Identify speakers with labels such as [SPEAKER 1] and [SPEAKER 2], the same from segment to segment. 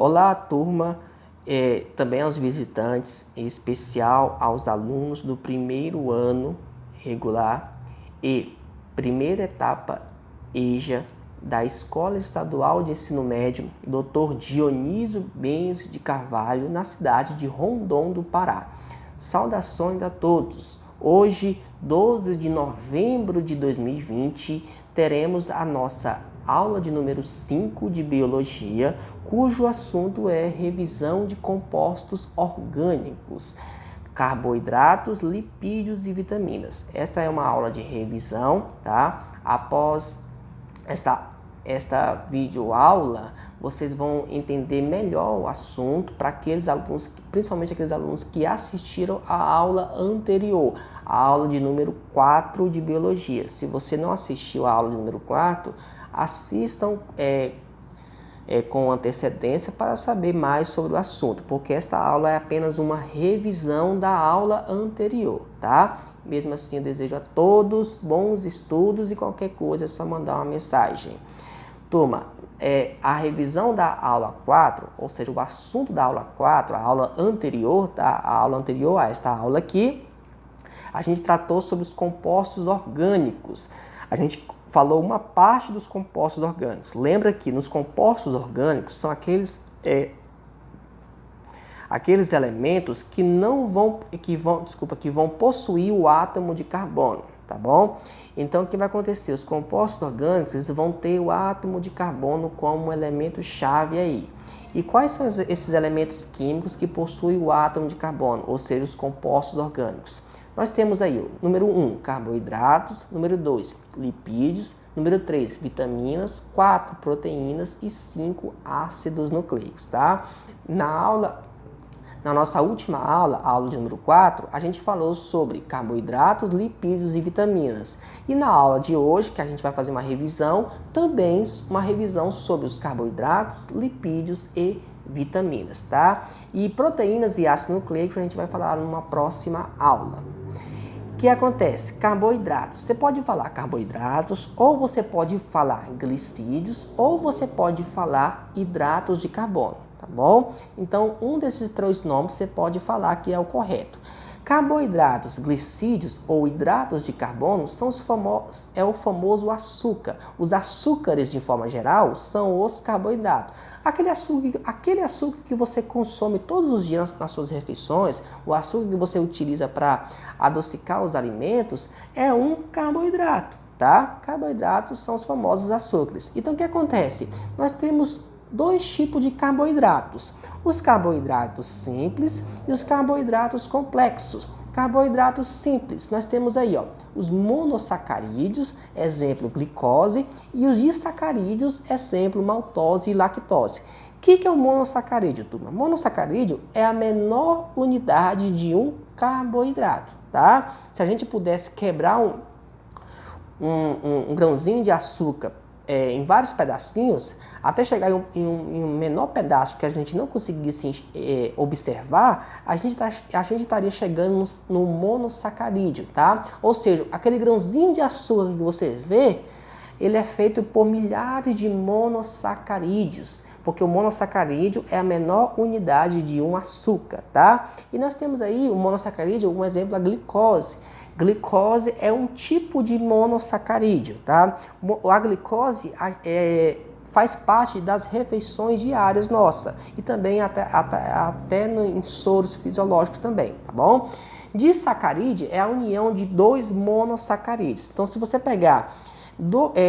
[SPEAKER 1] Olá, turma, também aos visitantes, em especial aos alunos do primeiro ano regular e primeira etapa EJA da Escola Estadual de Ensino Médio Dr. Dionísio Benz de Carvalho, na cidade de Rondon do Pará. Saudações a todos! Hoje, 12 de novembro de 2020, teremos a nossa aula de número 5 de Biologia, cujo assunto é revisão de compostos orgânicos, carboidratos, lipídios e vitaminas. Esta é uma aula de revisão, tá? Após esta videoaula, vocês vão entender melhor o assunto para aqueles alunos, principalmente aqueles alunos que assistiram à aula anterior, a aula de número 4 de Biologia. Se você não assistiu à aula de número 4, assistam com antecedência para saber mais sobre o assunto, porque esta aula é apenas uma revisão da aula anterior, tá? Mesmo assim, eu desejo a todos bons estudos e qualquer coisa é só mandar uma mensagem. Turma, a revisão da aula 4, ou seja, o assunto da aula 4, a aula anterior, tá? A aula anterior a esta aula aqui, a gente tratou sobre os compostos orgânicos. A gente falou uma parte dos compostos orgânicos. Lembra que nos compostos orgânicos são aqueles elementos que vão possuir o átomo de carbono, tá bom? Então, o que vai acontecer? Os compostos orgânicos eles vão ter o átomo de carbono como elemento chave aí. E quais são esses elementos químicos que possuem o átomo de carbono, ou seja, os compostos orgânicos? Nós temos aí o número 1, carboidratos, número 2, lipídios, número 3, vitaminas, 4, proteínas e 5, ácidos nucleicos, tá? Na nossa última aula, a aula de número 4, a gente falou sobre carboidratos, lipídios e vitaminas. E na aula de hoje, que a gente vai fazer uma revisão, também uma revisão sobre os carboidratos, lipídios e vitaminas, tá? E proteínas e ácido nucleico a gente vai falar numa próxima aula. O que acontece? Carboidratos. Você pode falar carboidratos, ou você pode falar glicídios, ou você pode falar hidratos de carbono, tá bom? Então, um desses três nomes você pode falar que é o correto. Carboidratos, glicídios ou hidratos de carbono é o famoso açúcar. Os açúcares, de forma geral, são os carboidratos. Aquele açúcar que você consome todos os dias nas suas refeições, o açúcar que você utiliza para adocicar os alimentos, é um carboidrato, tá? Carboidratos são os famosos açúcares. Então, o que acontece? Nós temos dois tipos de carboidratos, os carboidratos simples e os carboidratos complexos. Carboidratos simples, nós temos aí os monossacarídeos, exemplo glicose, e os disacarídeos, exemplo maltose e lactose. O que é o monossacarídeo, turma? Monossacarídeo é a menor unidade de um carboidrato, tá? Se a gente pudesse quebrar um grãozinho de açúcar em vários pedacinhos, até chegar em um menor pedaço que a gente não conseguisse observar, a gente estaria chegando no monossacarídeo, tá? Ou seja, aquele grãozinho de açúcar que você vê, ele é feito por milhares de monossacarídeos, porque o monossacarídeo é a menor unidade de um açúcar, tá? E nós temos aí o monossacarídeo, um exemplo, a glicose. Glicose é um tipo de monossacarídeo, tá? A glicose faz parte das refeições diárias nossas e também até em soros fisiológicos também, tá bom? Disacarídeo é a união de dois monossacarídeos. Então, se você pegar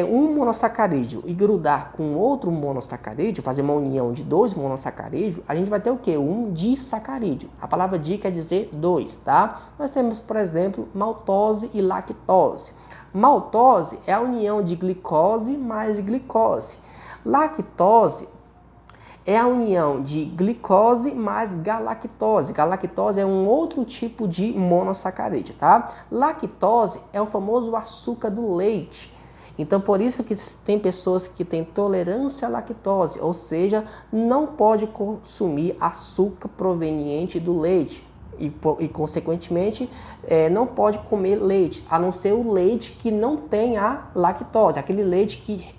[SPEAKER 1] um monossacarídeo e grudar com outro monossacarídeo, fazer uma união de dois monossacarídeos, a gente vai ter o quê? Um disacarídeo. A palavra di quer dizer dois, tá? Nós temos, por exemplo, maltose e lactose. Maltose é a união de glicose mais glicose. Lactose é a união de glicose mais galactose. Galactose é um outro tipo de monossacarídeo, tá? Lactose é o famoso açúcar do leite. Então, por isso que tem pessoas que têm tolerância à lactose, ou seja, não pode consumir açúcar proveniente do leite e consequentemente, não pode comer leite, a não ser o leite que não tem a lactose, aquele leite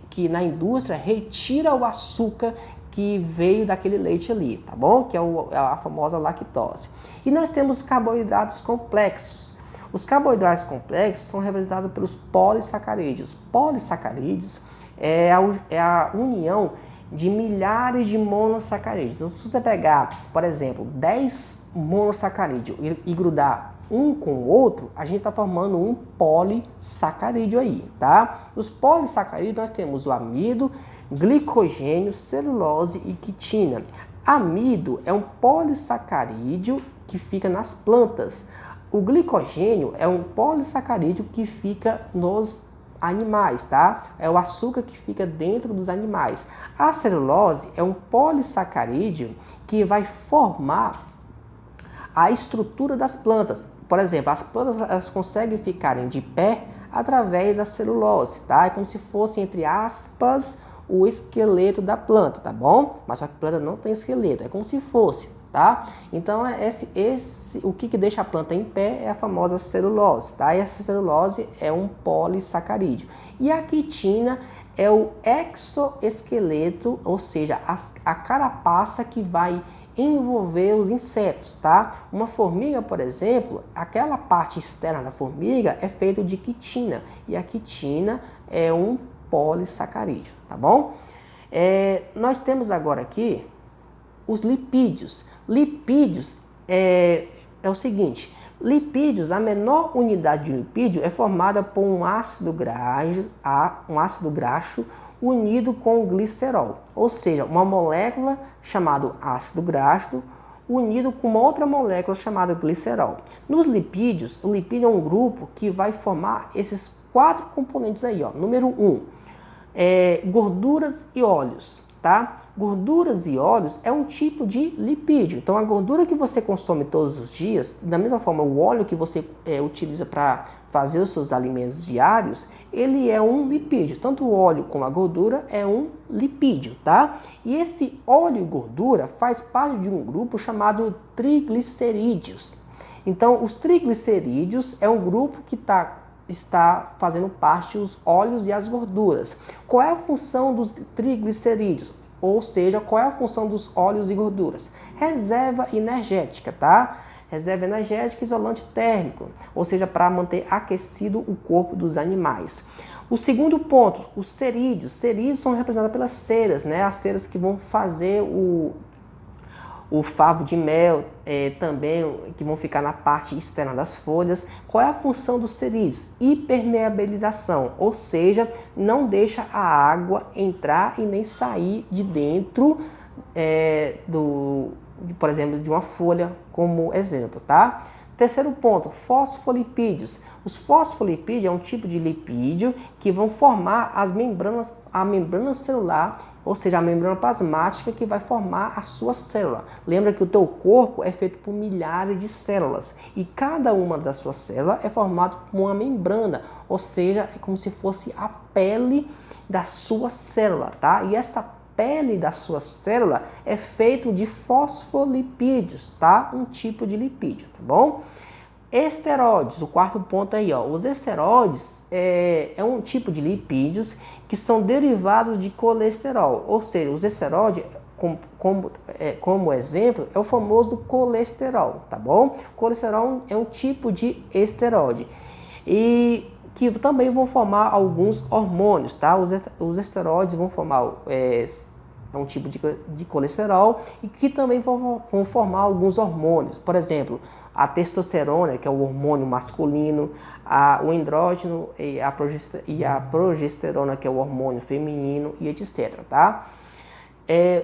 [SPEAKER 1] que na indústria retira o açúcar que veio daquele leite ali, tá bom? Que é a famosa lactose. E nós temos os carboidratos complexos. Os carboidratos complexos são representados pelos polissacarídeos. Polissacarídeos é a união de milhares de monossacarídeos. Então, se você pegar, por exemplo, 10 monossacarídeos e grudar um com o outro, a gente está formando um polissacarídeo aí, tá? Nos polissacarídeos nós temos o amido, glicogênio, celulose e quitina. Amido é um polissacarídeo que fica nas plantas. O glicogênio é um polissacarídeo que fica nos animais, tá? É o açúcar que fica dentro dos animais. A celulose é um polissacarídeo que vai formar a estrutura das plantas. Por exemplo, as plantas elas conseguem ficarem de pé através da celulose, tá? É como se fosse, entre aspas, o esqueleto da planta, tá bom? Mas só que a planta não tem esqueleto, é como se fosse, tá? Então, o que deixa a planta em pé é a famosa celulose, tá? E essa celulose é um polissacarídeo. E a quitina é o exoesqueleto, ou seja, a carapaça que vai envolver os insetos, tá? Uma formiga, por exemplo, aquela parte externa da formiga é feita de quitina, e a quitina é um polissacarídeo, tá bom? Nós temos agora aqui os lipídios. Lipídios é o seguinte: lipídios, a menor unidade de lipídio é formada por um ácido graxo unido com o glicerol, ou seja, uma molécula chamada ácido graxo unido com uma outra molécula chamada glicerol. Nos lipídios, o lipídio é um grupo que vai formar esses 4 componentes aí, ó. Número 1, gorduras e óleos, tá? Gorduras e óleos é um tipo de lipídio. Então, a gordura que você consome todos os dias, da mesma forma, o óleo que você utiliza para fazer os seus alimentos diários, ele é um lipídio. Tanto o óleo como a gordura é um lipídio, tá? E esse óleo e gordura faz parte de um grupo chamado triglicerídeos. Então, os triglicerídeos é um grupo que está fazendo parte os óleos e as gorduras. Qual é a função dos triglicerídeos? Ou seja, qual é a função dos óleos e gorduras? Reserva energética, tá? Reserva energética e isolante térmico, ou seja, para manter aquecido o corpo dos animais. O segundo ponto, os cerídeos. Cerídeos são representados pelas ceras, né? As ceras que vão fazer o favo de mel, também, que vão ficar na parte externa das folhas. Qual é a função dos cerídeos? Hipermeabilização, ou seja, não deixa a água entrar e nem sair de dentro por exemplo, de uma folha, como exemplo, tá? Terceiro ponto, fosfolipídios. Os fosfolipídios é um tipo de lipídio que vão formar a membrana celular, ou seja, a membrana plasmática que vai formar a sua célula. Lembra que o teu corpo é feito por milhares de células e cada uma das suas células é formada por uma membrana, ou seja, é como se fosse a pele da sua célula, tá? E essa pele da sua célula é feito de fosfolipídios, tá? Um tipo de lipídio, tá bom? Esteroides, o quarto ponto aí, ó. Os esteroides é um tipo de lipídios que são derivados de colesterol, ou seja, os esteroides, como exemplo, é o famoso colesterol, tá bom? Colesterol é um tipo de esteroide e que também vão formar alguns hormônios, tá? Os esteroides vão formar um tipo de colesterol e que também vão formar alguns hormônios. Por exemplo, a testosterona, que é o hormônio masculino, o andrógeno e a progesterona, que é o hormônio feminino, e etc, tá?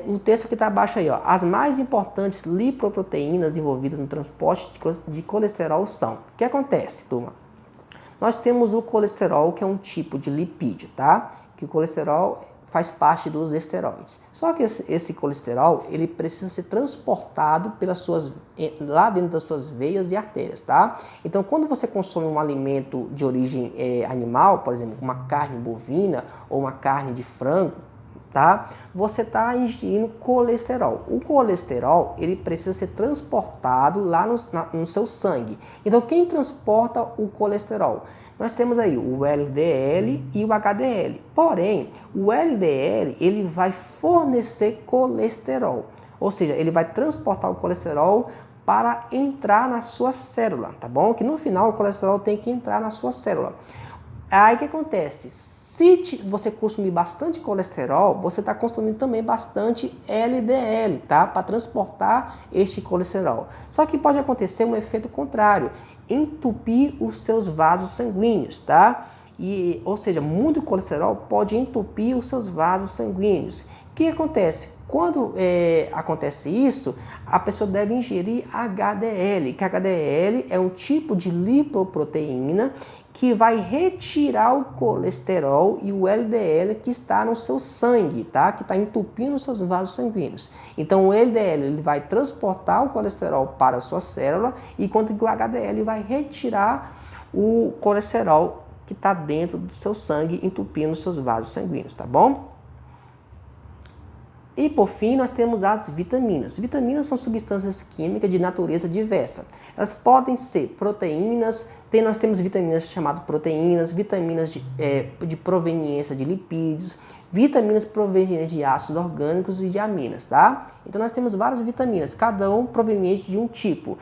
[SPEAKER 1] O texto que está abaixo aí, ó. As mais importantes lipoproteínas envolvidas no transporte de colesterol são. O que acontece, turma? Nós temos o colesterol, que é um tipo de lipídio, tá? Que o colesterol faz parte dos esteroides. Só que esse colesterol, ele precisa ser transportado lá dentro das suas veias e artérias, tá? Então, quando você consome um alimento de origem animal, por exemplo, uma carne bovina ou uma carne de frango, tá? Você está ingerindo colesterol. O colesterol, ele precisa ser transportado lá no seu sangue. Então, quem transporta o colesterol? Nós temos aí o LDL e o HDL. Porém, o LDL, ele vai fornecer colesterol. Ou seja, ele vai transportar o colesterol para entrar na sua célula, tá bom? Que no final o colesterol tem que entrar na sua célula. Aí o que acontece? Se você consumir bastante colesterol, você está consumindo também bastante LDL, tá? Para transportar este colesterol. Só que pode acontecer um efeito contrário, entupir os seus vasos sanguíneos, tá? Ou seja, muito colesterol pode entupir os seus vasos sanguíneos. O que acontece? Quando acontece isso, a pessoa deve ingerir HDL, que HDL é um tipo de lipoproteína que vai retirar o colesterol e o LDL que está no seu sangue, tá? Que está entupindo os seus vasos sanguíneos. Então o LDL ele vai transportar o colesterol para a sua célula, enquanto que o HDL vai retirar o colesterol que está dentro do seu sangue, entupindo os seus vasos sanguíneos, tá bom? E por fim, nós temos as vitaminas. Vitaminas são substâncias químicas de natureza diversa. Elas podem ser proteínas, nós temos vitaminas chamadas proteínas, vitaminas de proveniência de lipídios, vitaminas provenientes de ácidos orgânicos e de aminas, tá? Então nós temos várias vitaminas, cada um proveniente de um tipo.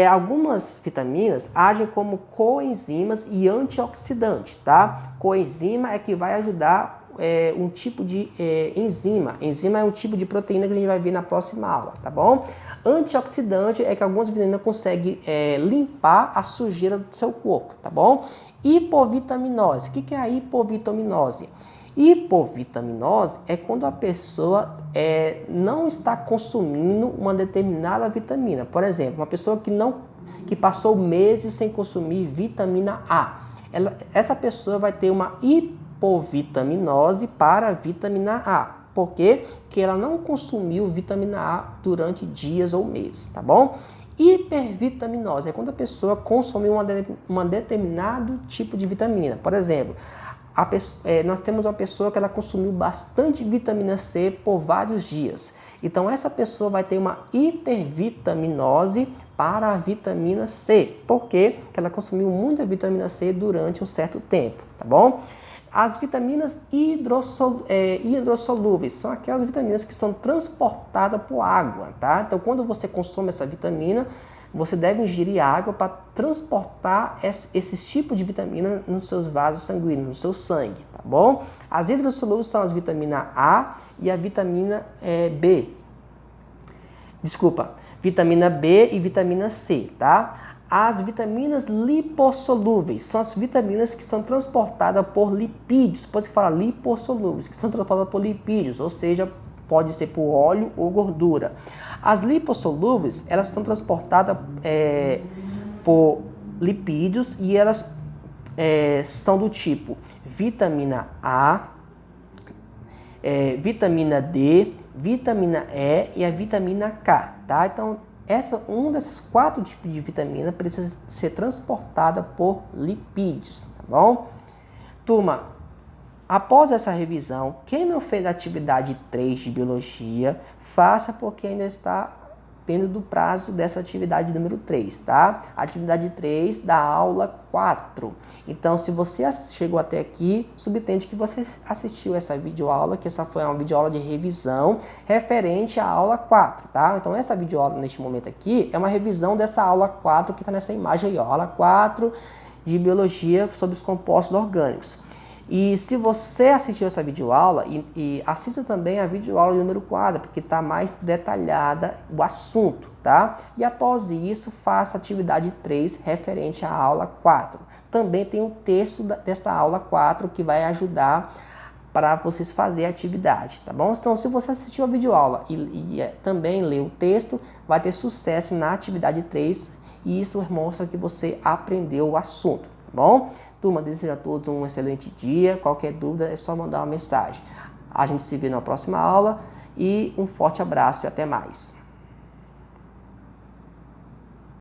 [SPEAKER 1] Algumas vitaminas agem como coenzimas e antioxidantes, tá? Coenzima é que vai ajudar um tipo de enzima. Enzima é um tipo de proteína que a gente vai ver na próxima aula, tá bom? Antioxidante é que algumas vitaminas conseguem limpar a sujeira do seu corpo, tá bom? Hipovitaminose. O que é a hipovitaminose? Hipovitaminose é quando a pessoa não está consumindo uma determinada vitamina. Por exemplo, uma pessoa que passou meses sem consumir vitamina A. Essa pessoa vai ter uma hipovitaminose para a vitamina A. Por quê? Porque ela não consumiu vitamina A durante dias ou meses, tá bom? Hipervitaminose é quando a pessoa consome um determinado tipo de vitamina. Por exemplo, nós temos uma pessoa que ela consumiu bastante vitamina C por vários dias. Então essa pessoa vai ter uma hipervitaminose para a vitamina C. Por quê? Porque ela consumiu muita vitamina C durante um certo tempo, tá bom? As vitaminas hidrossolúveis são aquelas vitaminas que são transportadas por água, tá? Então quando você consome essa vitamina, você deve ingerir água para transportar esses tipos de vitamina nos seus vasos sanguíneos, no seu sangue, tá bom? As hidrossolúveis são as vitamina A e a vitamina B. Vitamina B e vitamina C, tá? As vitaminas lipossolúveis são as vitaminas que são transportadas por lipídios, depois que fala lipossolúveis, que são transportadas por lipídios, ou seja, pode ser por óleo ou gordura. As lipossolúveis, elas são transportadas por lipídios e elas são do tipo vitamina A, vitamina D, vitamina E e a vitamina K, tá? Então, um desses 4 tipos de vitamina precisa ser transportada por lipídios, tá bom? Turma, após essa revisão, quem não fez a atividade 3 de biologia, faça porque ainda está dentro do prazo dessa atividade número 3, tá? Atividade 3 da aula 4. Então, se você chegou até aqui, subentende que você assistiu essa videoaula, que essa foi uma videoaula de revisão referente à aula 4, tá? Então, essa videoaula neste momento aqui é uma revisão dessa aula 4 que está nessa imagem aí, ó, aula 4 de biologia sobre os compostos orgânicos. E se você assistiu essa videoaula, assista também a videoaula número 4, porque está mais detalhada o assunto, tá? E após isso, faça a atividade 3 referente à aula 4. Também tem um texto desta aula 4 que vai ajudar para vocês fazerem a atividade, tá bom? Então, se você assistiu a videoaula e também leu o texto, vai ter sucesso na atividade 3 e isso mostra que você aprendeu o assunto, tá bom? Turma, desejo a todos um excelente dia. Qualquer dúvida é só mandar uma mensagem. A gente se vê na próxima aula e um forte abraço e até mais.